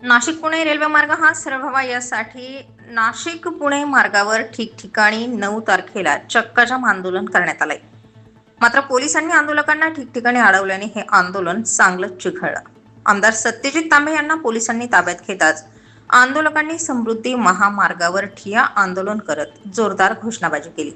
Nashik Pune railway मार्ग हा सरळ व्हावा यासाठी नाशिक पुणे मार्गावर ठिकठिकाणी 9 तारखेला चक्काजाम आंदोलन करण्यात आलंय. मात्र पोलिसांनी आंदोलकांना ठिकठिकाणी अडवल्याने हे आंदोलन चांगलंच चिघळलं. आमदार सत्यजित तांबे यांना पोलिसांनी ताब्यात घेताच आंदोलकांनी समृद्धी महामार्गावर ठिय्या आंदोलन करत जोरदार घोषणाबाजी केली.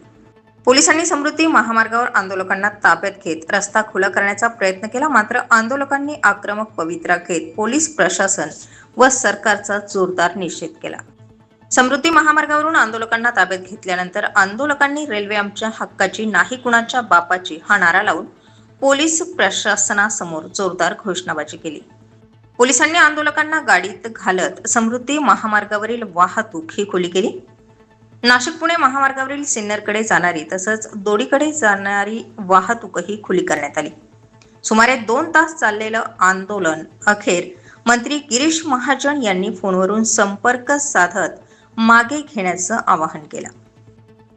पोलिसांनी समृद्धी महामार्गावर आंदोलकांना ताब्यात घेत रस्ता खुला करण्याचा प्रयत्न केला. मात्र आंदोलकांनी आक्रमक पवित्रा घेत पोलीस प्रशासन व सरकारचा जोरदार निषेध केला. समृद्धी महामार्गावरून आंदोलकांना ताब्यात घेतल्यानंतर आंदोलकांनी रेल्वे आमच्या हक्काची नाही कुणाच्या बापाची हा नारा लावून पोलीस प्रशासनासमोर जोरदार घोषणाबाजी केली. पोलिसांनी आंदोलकांना गाडीत घालत समृद्धी महामार्गावरील वाहतूक ही खुली केली. नाशिक पुणे महामार्गावरील सिन्नरकडे जाणारी तसंच दोडीकडे जाणारी वाहतूकही खुली करण्यात आली. सुमारे 2 तास चाललेलं आंदोलन अखेर मंत्री गिरीश महाजन यांनी फोनवरून संपर्क साधत मागे घेण्याचं आवाहन केलं.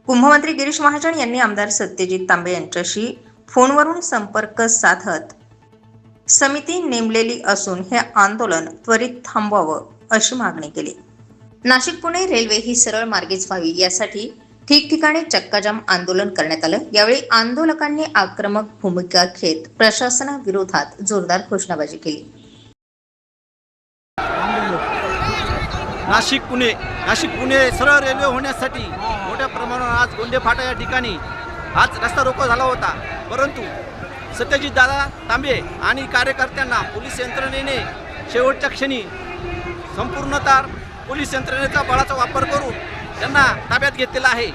कुंभमंत्री गिरीश महाजन यांनी आमदार सत्यजित तांबे यांच्याशी फोनवरून संपर्क साधत समिती नेमलेली असून हे आंदोलन त्वरित थांबवावं अशी मागणी केली. नाशिक पुणे रेल्वे ही सरळ मार्गीच व्हावी यासाठी ठिकठिकाणी चक्काजाम आंदोलन करण्यात आलं. यावेळी आंदोलकांनी आक्रमक भूमिका घेत प्रशासनाविरोधात जोरदार घोषणाबाजी केली. नाशिक पुणे सरळ रेल्वे होण्यासाठी मोठ्या प्रमाणावर आज गोंडे फाटा या ठिकाणी आज रस्ता रोको झाला होता. परंतु सत्यजित दादा तांबे आणि कार्यकर्त्यांना पोलीस यंत्रणेने शेवटच्या क्षणी संपूर्णतः पोलीस यंत्रणेचा बळाचा वापर करून त्यांना ताब्यात घेतलेला आहे.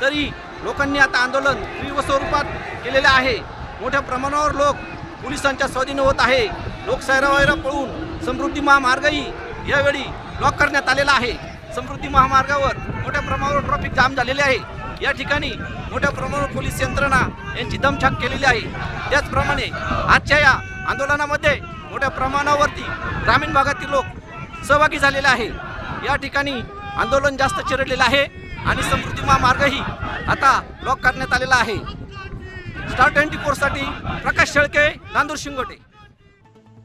तरी लोकांनी आता आंदोलन तीव्र स्वरूपात केलेले आहे. मोठ्या प्रमाणावर लोक पोलिसांच्या स्वाधीन होत आहे. लोक सैरावैरा पळून समृद्धी महामार्गही यावेळी ब्लॉक करण्यात आलेला आहे. समृद्धी महामार्गावर मोठ्या प्रमाणावर ट्रॅफिक जाम झालेले आहे. या ठिकाणी मोठ्या प्रमाणावर पोलीस यंत्रणा यांची दमछाक केलेली आहे. त्याचप्रमाणे आजच्या या आंदोलनामध्ये मोठ्या प्रमाणावरती ग्रामीण भागातील लोक सहभागी झालेले आहे. या ठिकाणी आंदोलन जास्त चिरडलेलं आहे आणि समृद्धी महामार्गही आता ब्लॉक करण्यात आलेला आहे. स्टार 24 साठी Prakash Shelke, Nandur Shingote.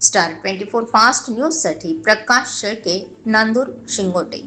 Star 24 fast news साठी प्रकाश शेळके, नांदूर शिंगोटे.